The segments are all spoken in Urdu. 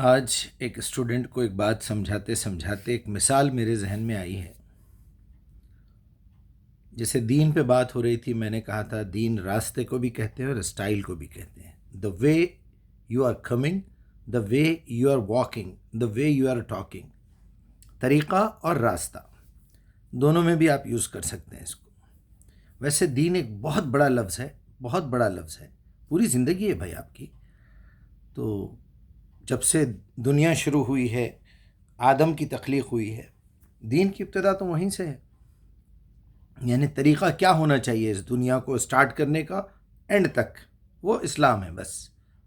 آج ایک اسٹوڈنٹ کو ایک بات سمجھاتے سمجھاتے ایک مثال میرے ذہن میں آئی ہے. جیسے دین پہ بات ہو رہی تھی، میں نے کہا تھا دین راستے کو بھی کہتے ہیں اور اسٹائل کو بھی کہتے ہیں. The way you are coming, the way you are walking, the way you are talking. طریقہ اور راستہ دونوں میں بھی آپ یوز کر سکتے ہیں اس کو. ویسے دین ایک بہت بڑا لفظ ہے، بہت بڑا لفظ ہے. پوری زندگی ہے بھائی آپ کی. تو جب سے دنیا شروع ہوئی ہے، آدم کی تخلیق ہوئی ہے، دین کی ابتدا تو وہیں سے ہے. یعنی طریقہ کیا ہونا چاہیے اس دنیا کو اسٹارٹ کرنے کا اینڈ تک، وہ اسلام ہے. بس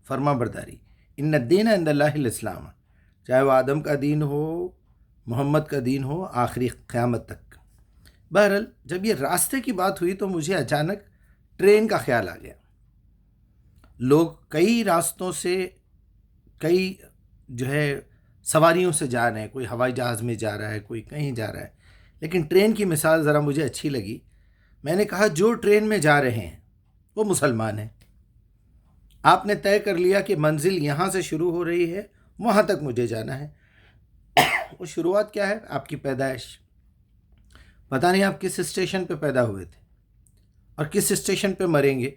فرما برداری. ان الدین عند اللہ الاسلام، چاہے وہ آدم کا دین ہو، محمد کا دین ہو، آخری قیامت تک. بہرحال جب یہ راستے کی بات ہوئی تو مجھے اچانک ٹرین کا خیال آ گیا. لوگ کئی راستوں سے، کئی سواریوں سے جا رہے ہیں. کوئی ہوائی جہاز میں جا رہا ہے، کوئی کہیں جا رہا ہے. لیکن ٹرین کی مثال ذرا مجھے اچھی لگی. میں نے کہا جو ٹرین میں جا رہے ہیں وہ مسلمان ہیں. آپ نے طے کر لیا کہ منزل یہاں سے شروع ہو رہی ہے، وہاں تک مجھے جانا ہے. وہ شروعات کیا ہے؟ آپ کی پیدائش. پتہ نہیں آپ کس اسٹیشن پہ پیدا ہوئے تھے اور کس اسٹیشن پہ مریں گے.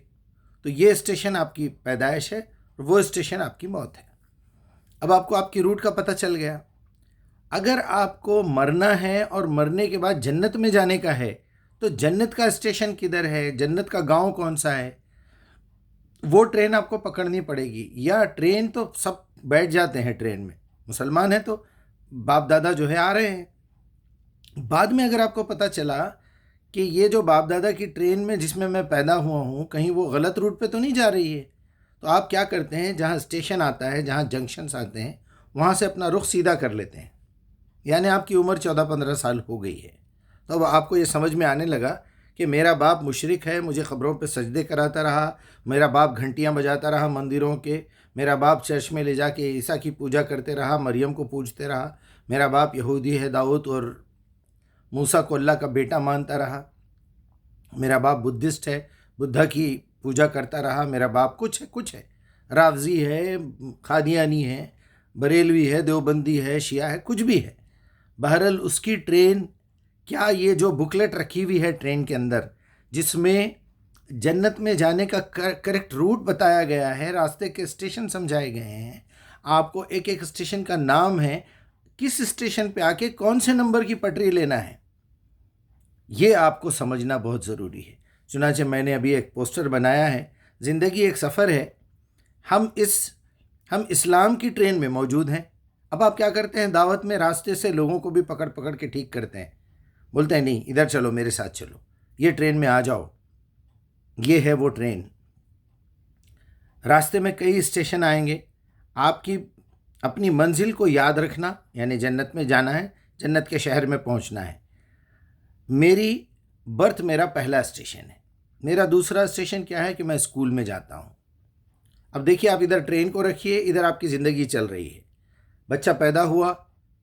تو یہ اسٹیشن آپ کی پیدائش ہے اور وہ اسٹیشن آپ کی موت ہے. اب آپ کو آپ کی روٹ کا پتہ چل گیا. اگر آپ کو مرنا ہے اور مرنے کے بعد جنت میں جانے کا ہے تو جنت کا اسٹیشن کدھر ہے، جنت کا گاؤں کون سا ہے، وہ ٹرین آپ کو پکڑنی پڑے گی. یا ٹرین تو سب بیٹھ جاتے ہیں ٹرین میں، مسلمان ہیں تو باپ دادا جو ہے آ رہے ہیں. بعد میں اگر آپ کو پتہ چلا کہ یہ جو باپ دادا کی ٹرین میں جس میں پیدا ہوا ہوں، کہیں وہ غلط روٹ پہ تو نہیں جا رہی ہے، تو آپ کیا کرتے ہیں، جہاں اسٹیشن آتا ہے، جہاں جنکشنز آتے ہیں، وہاں سے اپنا رخ سیدھا کر لیتے ہیں. یعنی آپ کی عمر 14-15 سال ہو گئی ہے. تو اب آپ کو یہ سمجھ میں آنے لگا کہ میرا باپ مشرک ہے، مجھے قبروں پہ سجدے کراتا رہا، میرا باپ گھنٹیاں بجاتا رہا مندروں کے، میرا باپ چرچ میں لے جا کے عیسیٰ کی پوجا کرتے رہا، مریم کو پوجتے رہا، میرا باپ یہودی ہے، داؤد اور موسیٰ کو اللہ کا بیٹا مانتا رہا، میرا باپ بدھسٹ ہے، بدھا کی پوجا کرتا رہا، میرا باپ کچھ ہے، رافضی ہے، قادیانی ہے، بریلوی ہے، دیوبندی ہے، شیعہ ہے، کچھ بھی ہے. بہرحال اس کی ٹرین، کیا یہ جو بکلیٹ رکھی ہوئی ہے ٹرین کے اندر، جس میں جنت میں جانے کا کریکٹ روٹ بتایا گیا ہے، راستے کے اسٹیشن سمجھائے گئے ہیں، آپ کو ایک ایک اسٹیشن کا نام ہے، کس اسٹیشن پہ آ کے کون سے نمبر کی پٹری لینا ہے، یہ آپ کو سمجھنا بہت ضروری ہے. چنانچہ میں نے ابھی ایک پوسٹر بنایا ہے، زندگی ایک سفر ہے، ہم اسلام کی ٹرین میں موجود ہیں. اب آپ کیا کرتے ہیں، دعوت میں راستے سے لوگوں کو بھی پکڑ پکڑ کے ٹھیک کرتے ہیں، بولتے ہیں نہیں ادھر چلو، میرے ساتھ چلو، یہ ٹرین میں آ جاؤ، یہ ہے وہ ٹرین. راستے میں کئی اسٹیشن آئیں گے. آپ کی اپنی منزل کو یاد رکھنا، یعنی جنت میں جانا ہے، جنت کے شہر میں پہنچنا ہے. میری برتھ میرا پہلا اسٹیشن ہے. میرا دوسرا اسٹیشن کیا ہے کہ میں اسکول میں جاتا ہوں. اب دیکھیے، آپ ادھر ٹرین کو رکھیے، ادھر آپ کی زندگی چل رہی ہے. بچہ پیدا ہوا،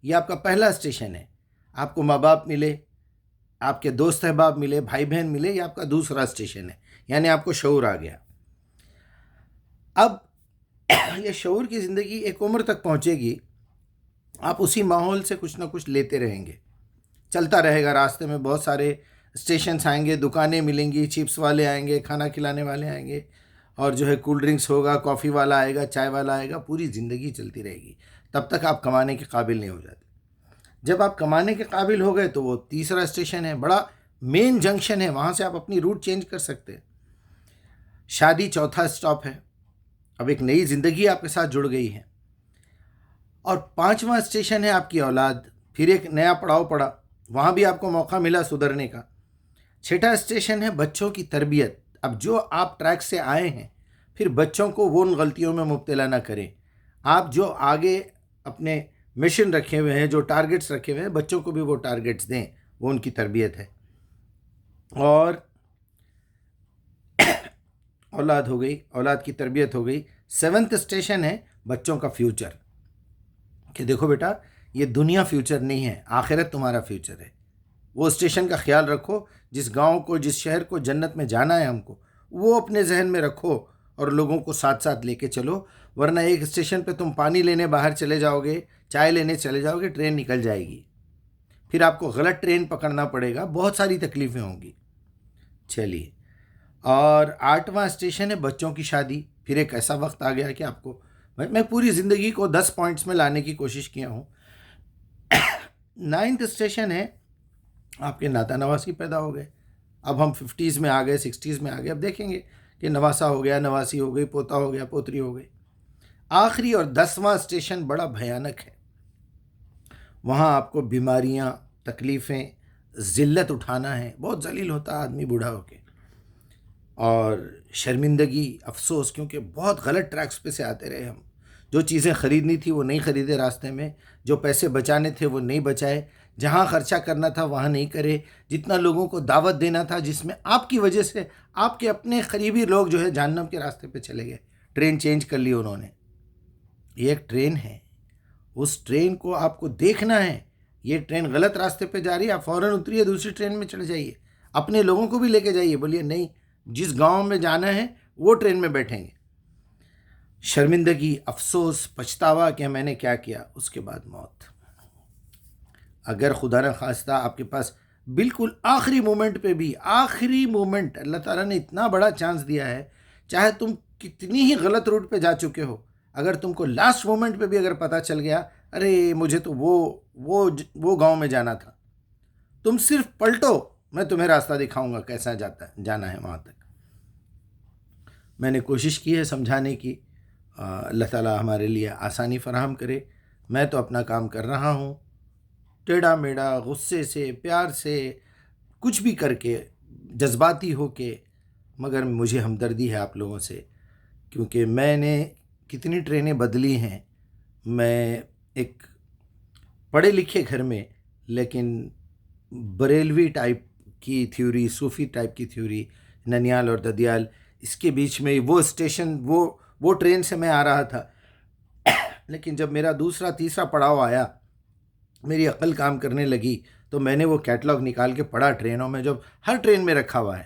یہ آپ کا پہلا اسٹیشن ہے. آپ کو ماں باپ ملے، آپ کے دوست احباب ملے، بھائی بہن ملے، یہ آپ کا دوسرا اسٹیشن ہے. یعنی آپ کو شعور آ گیا. اب یہ شعور کی زندگی ایک عمر تک پہنچے گی، آپ اسی ماحول سے کچھ نہ کچھ لیتے رہیں گے، چلتا رہے گا. راستے میں بہت سارے اسٹیشنز آئیں گے، دکانیں ملیں گی، چپس والے آئیں گے، کھانا کھلانے والے آئیں گے، اور کولڈ ڈرنکس ہوگا، کافی والا آئے گا، چائے والا آئے گا. پوری زندگی چلتی رہے گی. تب تک آپ کمانے کے قابل نہیں ہو جاتے. جب آپ کمانے کے قابل ہو گئے تو وہ تیسرا اسٹیشن ہے، بڑا مین جنکشن ہے، وہاں سے آپ اپنی روٹ چینج کر سکتے ہیں. شادی چوتھا اسٹاپ ہے. اب ایک نئی زندگی آپ کے ساتھ جڑ گئی ہے. اور پانچواں اسٹیشن ہے آپ کی اولاد. پھر ایک نیا پڑاؤ پڑا، وہاں بھی آپ کو موقع ملا سدھرنے کا. چھٹا اسٹیشن ہے بچوں کی تربیت. اب جو آپ ٹریک سے آئے ہیں، پھر بچوں کو وہ ان غلطیوں میں مبتلا نہ کریں. آپ جو آگے اپنے مشن رکھے ہوئے ہیں، جو ٹارگٹس رکھے ہوئے ہیں، بچوں کو بھی وہ ٹارگٹس دیں، وہ ان کی تربیت ہے. اور اولاد ہو گئی، اولاد کی تربیت ہو گئی. سیونتھ اسٹیشن ہے بچوں کا فیوچر، کہ دیکھو بیٹا، یہ دنیا فیوچر نہیں ہے، آخرت تمہارا فیوچر ہے. وہ اسٹیشن کا خیال رکھو. جس گاؤں کو، جس شہر کو جنت میں جانا ہے ہم کو، وہ اپنے ذہن میں رکھو اور لوگوں کو ساتھ ساتھ لے کے چلو. ورنہ ایک اسٹیشن پہ تم پانی لینے باہر چلے جاؤ گے، چائے لینے چلے جاؤ گے، ٹرین نکل جائے گی، پھر آپ کو غلط ٹرین پکڑنا پڑے گا، بہت ساری تکلیفیں ہوں گی۔ چلیے، اور 8واں اسٹیشن ہے بچوں کی شادی۔ پھر ایک ایسا وقت آ گیا کہ آپ کو، میں پوری زندگی کو 10 پوائنٹس میں لانے کی کوشش کیا ہوں۔ 9th اسٹیشن ہے آپ کے ناتا نواسی پیدا ہو گئے۔ اب ہم 50s میں آ گئے، 60s میں آ گئے، اب دیکھیں گے کہ نواسا ہو گیا، نواسی ہو گئی، پوتا ہو گیا، پوتری ہو گئی۔ آخری اور 10واں اسٹیشن بڑا بھیانک ہے۔ وہاں آپ کو بیماریاں، تکلیفیں، ذلت اٹھانا ہے، بہت ذلیل ہوتا ہے آدمی بوڑھا ہو کے، اور شرمندگی، افسوس، کیونکہ بہت غلط ٹریکس پہ سے آتے رہے ہم۔ جو چیزیں خریدنی تھی وہ نہیں خریدے راستے میں، جو پیسے بچانے تھے وہ نہیں بچائے، جہاں خرچہ کرنا تھا وہاں نہیں کرے، جتنا لوگوں کو دعوت دینا تھا جس میں آپ کی وجہ سے آپ کے اپنے قریبی لوگ جو ہے جہنم کے راستے پہ چلے گئے، ٹرین چینج کر لی انہوں نے۔ یہ ایک ٹرین ہے، اس ٹرین کو آپ کو دیکھنا ہے، یہ ٹرین غلط راستے پہ جا رہی ہے، آپ فوراً اتریے، دوسری ٹرین میں چلے جائیے، اپنے لوگوں کو بھی لے کے جائیے، بولیے نہیں جس گاؤں میں جانا ہے وہ ٹرین میں بیٹھیں گے۔ شرمندگی، افسوس، پچھتاوا کہ میں نے کیا کیا، اس کے بعد موت۔ اگر خدا نہ خواستہ آپ کے پاس بالکل آخری مومنٹ پہ بھی، آخری مومنٹ، اللہ تعالیٰ نے اتنا بڑا چانس دیا ہے، چاہے تم کتنی ہی غلط روٹ پہ جا چکے ہو، اگر تم کو لاسٹ مومنٹ پہ بھی اگر پتہ چل گیا ارے مجھے تو وہ گاؤں میں جانا تھا، تم صرف پلٹو، میں تمہیں راستہ دکھاؤں گا کیسا جانا ہے وہاں تک۔ میں نے کوشش کی ہے سمجھانے کی، اللہ تعالیٰ ہمارے لیے آسانی فراہم کرے۔ میں تو اپنا کام کر رہا ہوں، ٹیڑھا میڑھا، غصے سے، پیار سے، کچھ بھی کر کے، جذباتی ہو کے، مگر مجھے ہمدردی ہے آپ لوگوں سے، کیونکہ میں نے کتنی ٹرینیں بدلی ہیں۔ میں ایک پڑھے لکھے گھر میں، لیکن بریلوی ٹائپ کی تھیوری، صوفی ٹائپ کی تھیوری، ننیال اور ددیال، اس کے بیچ میں وہ اسٹیشن، وہ ٹرین سے میں آ رہا تھا، لیکن جب میرا دوسرا تیسرا پڑاؤ آیا، میری عقل کام کرنے لگی، تو میں نے وہ کیٹلاگ نکال کے پڑھا ٹرینوں میں، جب ہر ٹرین میں رکھا ہوا ہے،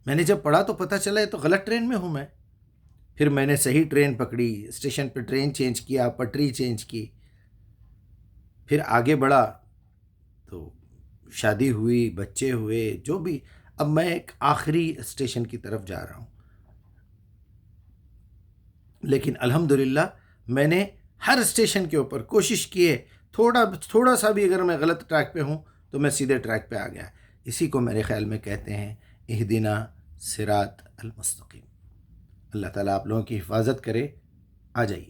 میں نے جب پڑھا تو پتہ چلا یہ تو غلط ٹرین میں ہوں میں۔ پھر میں نے صحیح ٹرین پکڑی، اسٹیشن پہ ٹرین چینج کیا، پٹری چینج کی، پھر آگے بڑھا، تو شادی ہوئی، بچے ہوئے، جو بھی، اب میں ایک آخری اسٹیشن کی طرف جا رہا ہوں، لیکن الحمدللہ میں نے ہر اسٹیشن کے اوپر کوشش کی ہے، تھوڑا سا بھی اگر میں غلط ٹریک پہ ہوں تو میں سیدھے ٹریک پہ آ گیا۔ اسی کو میرے خیال میں کہتے ہیں اہدنا صراط المستقیم۔ اللہ تعالیٰ آپ لوگوں کی حفاظت کرے۔ آ جائیے۔